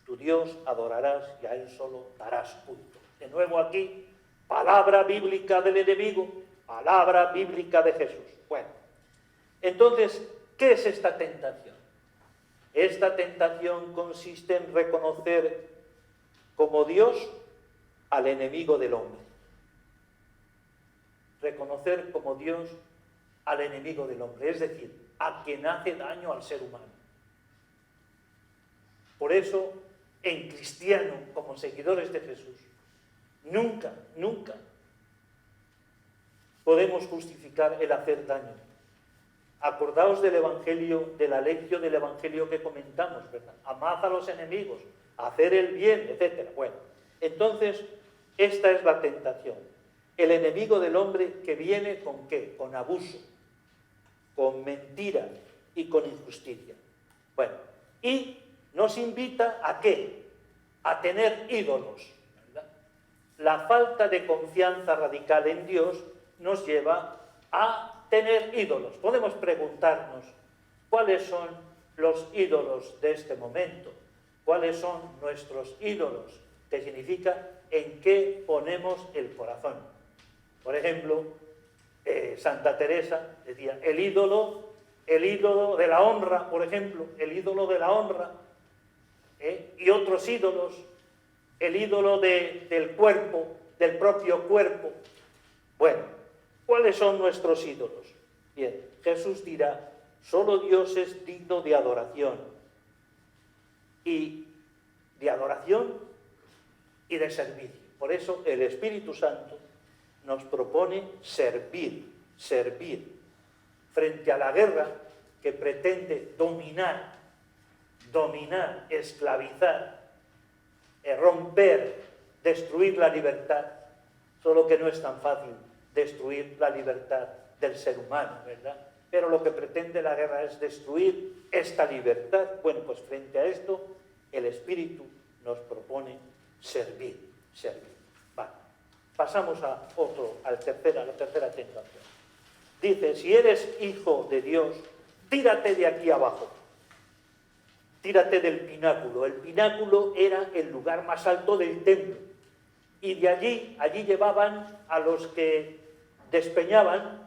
tu Dios adorarás y a Él solo darás culto. De nuevo aquí, palabra bíblica del enemigo, palabra bíblica de Jesús. Bueno, entonces, ¿qué es esta tentación? Esta tentación consiste en reconocer como Dios al enemigo del hombre. Reconocer como Dios al enemigo del hombre, es decir, a quien hace daño al ser humano. Por eso, en cristiano, como seguidores de Jesús, nunca podemos justificar el hacer daño. Acordaos del Evangelio, de la lección del Evangelio que comentamos, ¿verdad? Amad a los enemigos, hacer el bien, etc. Bueno, entonces, esta es la tentación. El enemigo del hombre que viene ¿con qué? Con abuso, con mentira y con injusticia. Bueno, y nos invita ¿a qué? A tener ídolos, ¿verdad? La falta de confianza radical en Dios nos lleva a tener ídolos. Podemos preguntarnos cuáles son los ídolos de este momento, cuáles son nuestros ídolos, que significa en qué ponemos el corazón. Por ejemplo, Santa Teresa decía, el ídolo el ídolo de la honra, por ejemplo, el ídolo de la honra, y otros ídolos, el ídolo del cuerpo, del propio cuerpo. Bueno, ¿cuáles son nuestros ídolos? Bien, Jesús dirá, solo Dios es digno de adoración. Y de adoración y de servicio. Por eso el Espíritu Santo nos propone servir frente a la guerra que pretende dominar, esclavizar, romper, destruir la libertad. Solo que no es tan fácil destruir la libertad del ser humano, ¿verdad? Pero lo que pretende la guerra es destruir esta libertad. Bueno, pues frente a esto, el Espíritu nos propone servir. Vale. Pasamos a la tercera tentación. Dice, si eres hijo de Dios, tírate de aquí abajo. Tírate del pináculo. El pináculo era el lugar más alto del templo. Y de allí llevaban a los que despeñaban,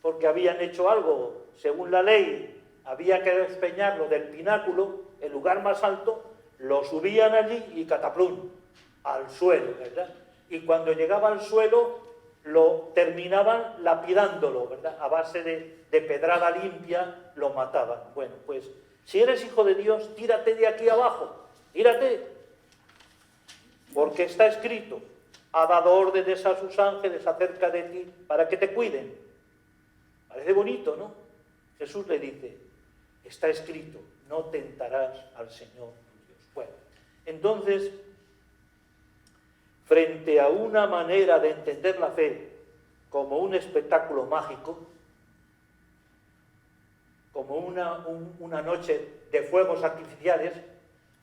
porque habían hecho algo, según la ley, había que despeñarlo del pináculo, el lugar más alto, lo subían allí y cataplum, al suelo, ¿verdad? Y cuando llegaba al suelo, lo terminaban lapidándolo, ¿verdad? A base de pedrada limpia, lo mataban. Bueno, pues, si eres hijo de Dios, tírate de aquí abajo, tírate, porque está escrito, ha dado órdenes a sus ángeles acerca de ti para que te cuiden. Parece bonito, ¿no? Jesús le dice, está escrito, no tentarás al Señor tu Dios. Bueno, entonces, frente a una manera de entender la fe como un espectáculo mágico, como una noche de fuegos artificiales,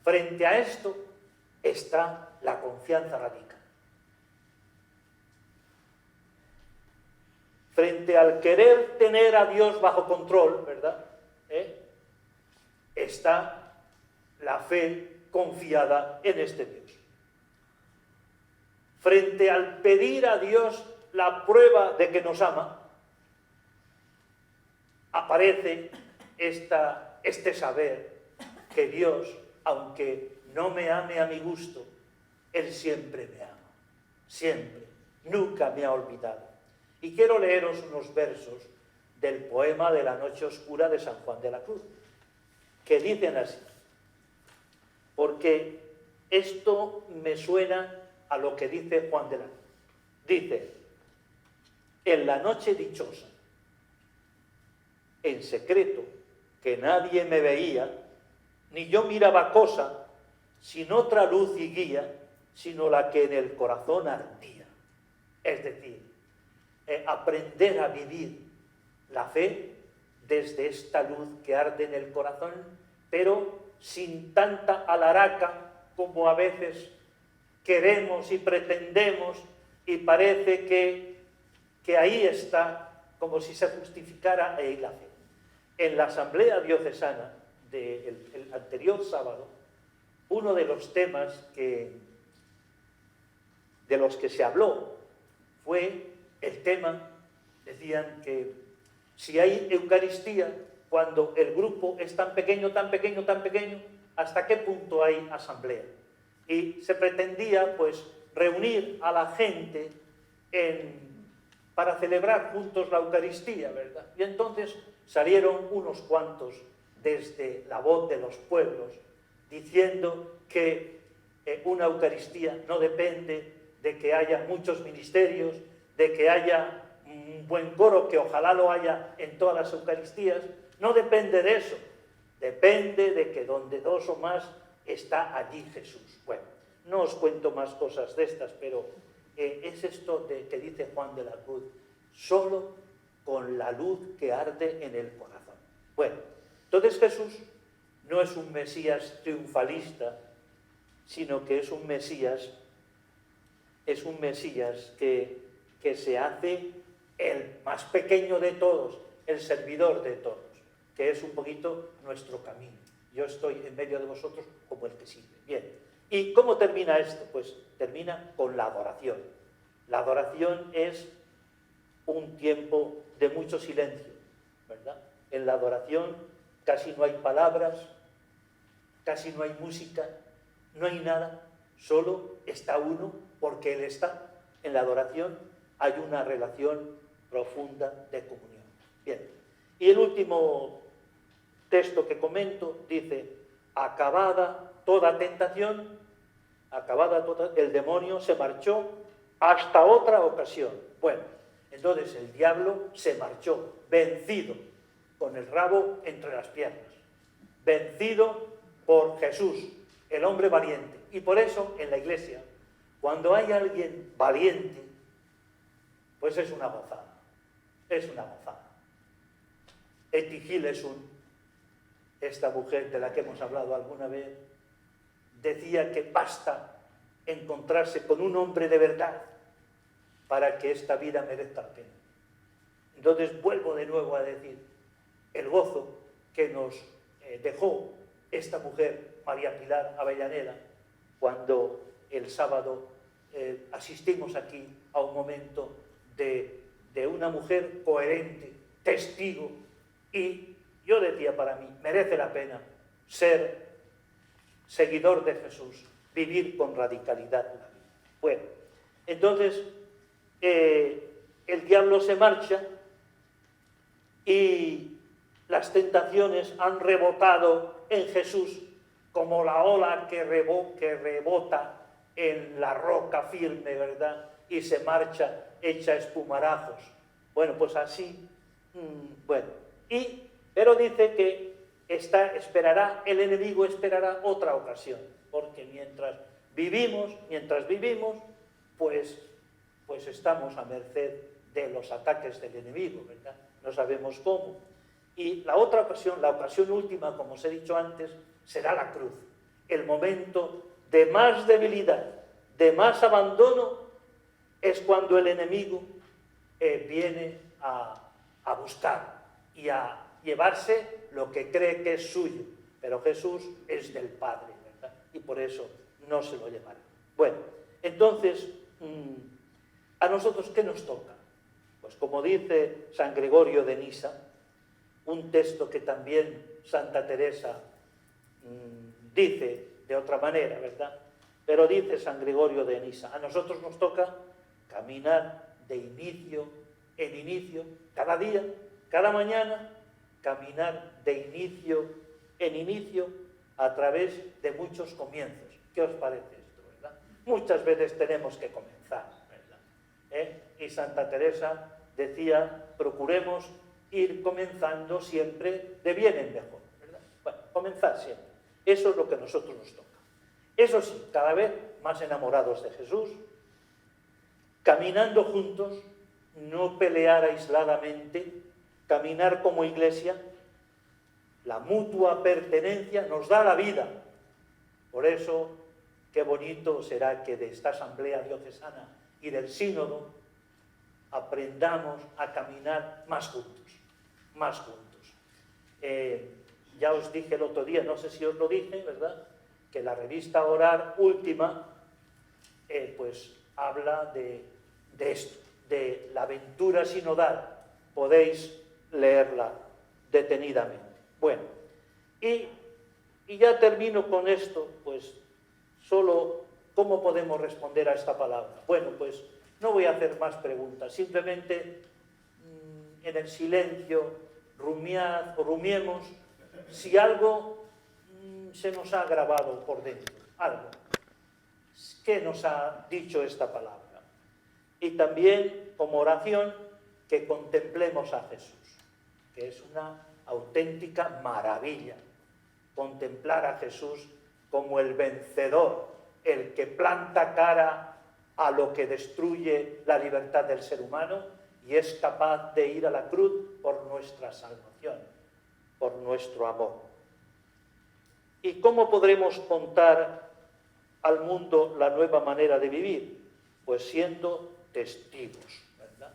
frente a esto está la confianza radical. Frente al querer tener a Dios bajo control, ¿verdad? Está la fe confiada en este Dios. Frente al pedir a Dios la prueba de que nos ama, aparece este saber que Dios, aunque no me ame a mi gusto, Él siempre me ama. Siempre. Nunca me ha olvidado. Y quiero leeros unos versos del poema de la noche oscura de San Juan de la Cruz, que dicen así, porque esto me suena a lo que dice Juan de la Cruz. Dice, en la noche dichosa, en secreto, que nadie me veía, ni yo miraba cosa, sin otra luz y guía, sino la que en el corazón ardía. Es decir, aprender a vivir la fe desde esta luz que arde en el corazón, pero sin tanta alaraca como a veces queremos y pretendemos, y parece que ahí está, como si se justificara ahí la fe. En la asamblea diocesana del anterior sábado, uno de los temas de los que se habló fue el tema, decían que si hay Eucaristía, cuando el grupo es tan pequeño, ¿hasta qué punto hay asamblea? Y se pretendía, pues, reunir a la gente para celebrar juntos la Eucaristía, ¿verdad? Y entonces salieron unos cuantos desde la voz de los pueblos, diciendo que una Eucaristía no depende de que haya muchos ministerios, de que haya un buen coro, que ojalá lo haya en todas las Eucaristías, no depende de eso, depende de que donde dos o más está allí Jesús. Bueno, no os cuento más cosas de estas, pero es esto que dice Juan de la Cruz, solo con la luz que arde en el corazón. Bueno, entonces Jesús no es un Mesías triunfalista, sino que es un Mesías que se hace el más pequeño de todos, el servidor de todos, que es un poquito nuestro camino. Yo estoy en medio de vosotros como el que sirve. Bien, ¿y cómo termina esto? Pues termina con la adoración. La adoración es un tiempo de mucho silencio, ¿verdad? En la adoración casi no hay palabras, casi no hay música, no hay nada, solo está uno porque Él está. En la adoración hay una relación profunda de comunión. Bien, y el último texto que comento dice: acabada toda tentación, el demonio se marchó hasta otra ocasión. Bueno, entonces el diablo se marchó, vencido, con el rabo entre las piernas, vencido por Jesús, el hombre valiente. Y por eso en la Iglesia, cuando hay alguien valiente, pues es una gozada, es una gozada. Etty Hillesum, esta mujer de la que hemos hablado alguna vez, decía que basta encontrarse con un hombre de verdad para que esta vida merezca la pena. Entonces vuelvo de nuevo a decir, el gozo que nos dejó esta mujer, María Pilar Avellaneda, cuando el sábado asistimos aquí a un momento de una mujer coherente, testigo, y yo decía para mí, merece la pena ser seguidor de Jesús, vivir con radicalidad la vida. Bueno, entonces el diablo se marcha y las tentaciones han rebotado en Jesús como la ola que rebota en la roca firme, ¿verdad? Y se marcha hecha espumarajos. Bueno, pues así, bueno. Pero dice que el enemigo esperará otra ocasión, porque mientras vivimos, pues estamos a merced de los ataques del enemigo, ¿verdad? No sabemos cómo. Y la otra ocasión, la ocasión última, como os he dicho antes, será la cruz. El momento de más debilidad, de más abandono, es cuando el enemigo viene a buscar y a llevarse lo que cree que es suyo. Pero Jesús es del Padre, ¿verdad? Y por eso no se lo llevará. Bueno, entonces, ¿a nosotros qué nos toca? Pues como dice San Gregorio de Nisa, un texto que también Santa Teresa dice de otra manera, ¿verdad? Pero dice San Gregorio de Nisa, a nosotros nos toca caminar de inicio en inicio, cada día, cada mañana, caminar de inicio en inicio a través de muchos comienzos. ¿Qué os parece esto, verdad? Muchas veces tenemos que comenzar, ¿verdad? Y Santa Teresa decía, procuremos ir comenzando siempre de bien en mejor, ¿verdad? Bueno, comenzar siempre. Eso es lo que a nosotros nos toca. Eso sí, cada vez más enamorados de Jesús, caminando juntos, no pelear aisladamente, caminar como iglesia. La mutua pertenencia nos da la vida. Por eso, qué bonito será que de esta asamblea diocesana y del sínodo aprendamos a caminar más juntos, más juntos. Ya os dije el otro día, no sé si os lo dije, ¿verdad?, que la revista Orar Última, pues habla de esto, de la aventura sinodal. Podéis leerla detenidamente. Bueno, y ya termino con esto, pues solo cómo podemos responder a esta palabra. Bueno, pues no voy a hacer más preguntas, simplemente en el silencio rumiad o rumiemos si algo se nos ha grabado por dentro, algo. ¿Qué nos ha dicho esta palabra? Y también, como oración, que contemplemos a Jesús, que es una auténtica maravilla, contemplar a Jesús como el vencedor, el que planta cara a lo que destruye la libertad del ser humano y es capaz de ir a la cruz por nuestra salvación, por nuestro amor. ¿Y cómo podremos contar al mundo la nueva manera de vivir? Pues siendo testigos, ¿verdad?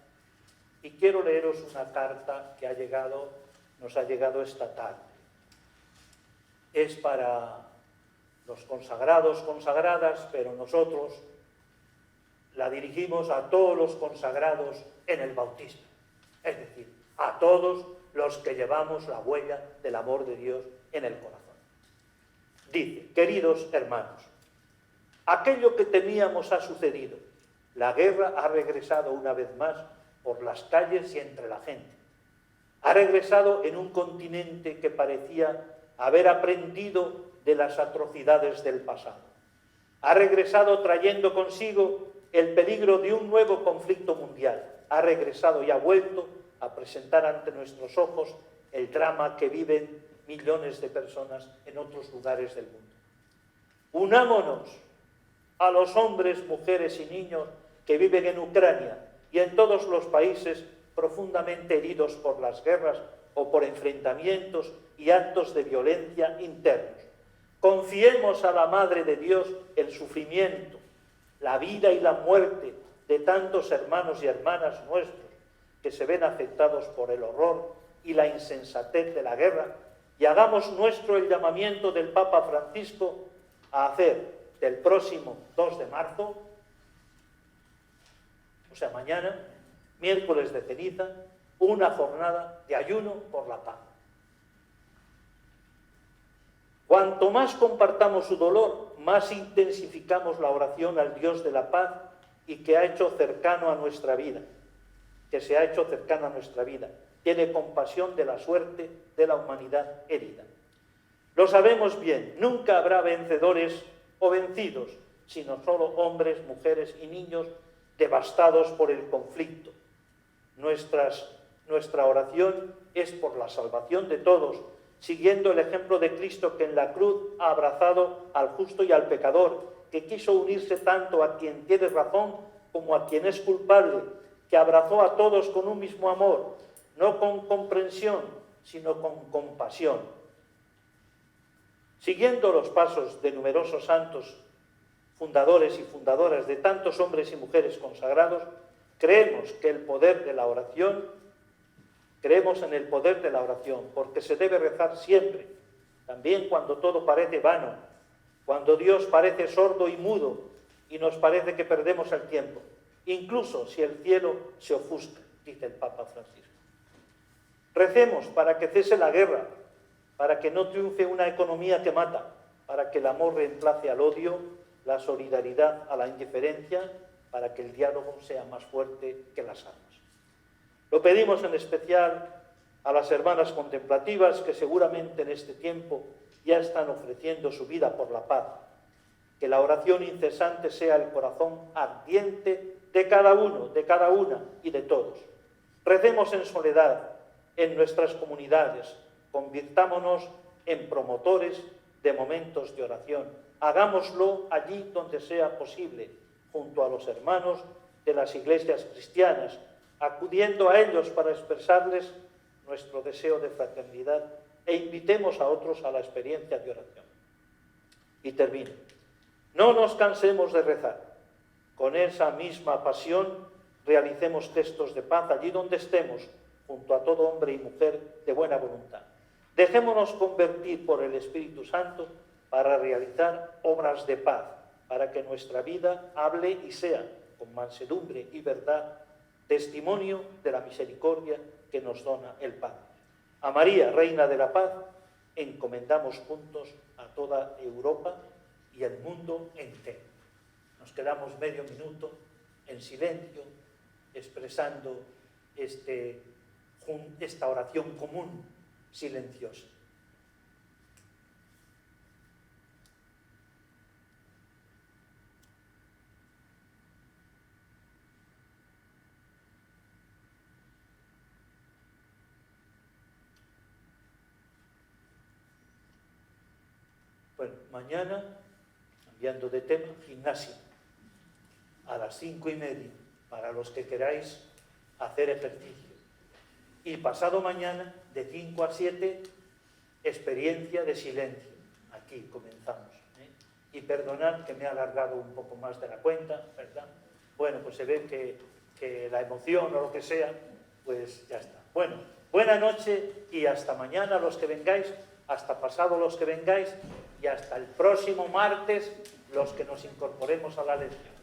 Y quiero leeros una carta que nos ha llegado esta tarde. Es para los consagrados, consagradas, pero nosotros la dirigimos a todos los consagrados en el bautismo. Es decir, a todos los que llevamos la huella del amor de Dios en el corazón. Dice, queridos hermanos, aquello que temíamos ha sucedido. La guerra ha regresado una vez más por las calles y entre la gente. Ha regresado en un continente que parecía haber aprendido de las atrocidades del pasado. Ha regresado trayendo consigo el peligro de un nuevo conflicto mundial. Ha regresado y ha vuelto a presentar ante nuestros ojos el drama que viven millones de personas en otros lugares del mundo. Unámonos a los hombres, mujeres y niños que viven en Ucrania y en todos los países profundamente heridos por las guerras o por enfrentamientos y actos de violencia internos. Confiemos a la Madre de Dios el sufrimiento, la vida y la muerte de tantos hermanos y hermanas nuestros que se ven afectados por el horror y la insensatez de la guerra, y hagamos nuestro el llamamiento del Papa Francisco a hacer del próximo 2 de marzo, o sea, mañana, miércoles de ceniza, una jornada de ayuno por la paz. Cuanto más compartamos su dolor, más intensificamos la oración al Dios de la paz y que ha hecho cercano a nuestra vida, que se ha hecho cercano a nuestra vida. Tiene compasión de la suerte de la humanidad herida. Lo sabemos bien, nunca habrá vencedores o vencidos, sino solo hombres, mujeres y niños devastados por el conflicto. Nuestra oración es por la salvación de todos, siguiendo el ejemplo de Cristo que en la cruz ha abrazado al justo y al pecador, que quiso unirse tanto a quien tiene razón como a quien es culpable, que abrazó a todos con un mismo amor, no con comprensión, sino con compasión. Siguiendo los pasos de numerosos santos, fundadores y fundadoras de tantos hombres y mujeres consagrados, creemos en el poder de la oración, porque se debe rezar siempre, también cuando todo parece vano, cuando Dios parece sordo y mudo y nos parece que perdemos el tiempo, incluso si el cielo se ofusca, dice el Papa Francisco. Recemos para que cese la guerra, para que no triunfe una economía que mata, para que el amor reemplace al odio, la solidaridad a la indiferencia, para que el diálogo sea más fuerte que las armas. Lo pedimos en especial a las hermanas contemplativas que seguramente en este tiempo ya están ofreciendo su vida por la paz. Que la oración incesante sea el corazón ardiente de cada uno, de cada una y de todos. Recemos en soledad en nuestras comunidades, convirtámonos en promotores de momentos de oración. Hagámoslo allí donde sea posible, junto a los hermanos de las iglesias cristianas, acudiendo a ellos para expresarles nuestro deseo de fraternidad e invitemos a otros a la experiencia de oración. Y termino. No nos cansemos de rezar. Con esa misma pasión realicemos gestos de paz allí donde estemos, junto a todo hombre y mujer de buena voluntad. Dejémonos convertir por el Espíritu Santo para realizar obras de paz, para que nuestra vida hable y sea, con mansedumbre y verdad, testimonio de la misericordia que nos dona el Padre. A María, Reina de la Paz, encomendamos juntos a toda Europa y el mundo entero. Nos quedamos medio minuto en silencio, expresando esta oración común, silenciosa. Bueno, mañana, cambiando de tema, gimnasia, a las 5:30, para los que queráis hacer ejercicio. Y pasado mañana, de 5 a 7, experiencia de silencio. Aquí comenzamos. Y perdonad que me he alargado un poco más de la cuenta, ¿verdad? Bueno, pues se ve que la emoción o lo que sea, pues ya está. Bueno, buena noche y hasta mañana los que vengáis, hasta pasado los que vengáis y hasta el próximo martes los que nos incorporemos a la lección.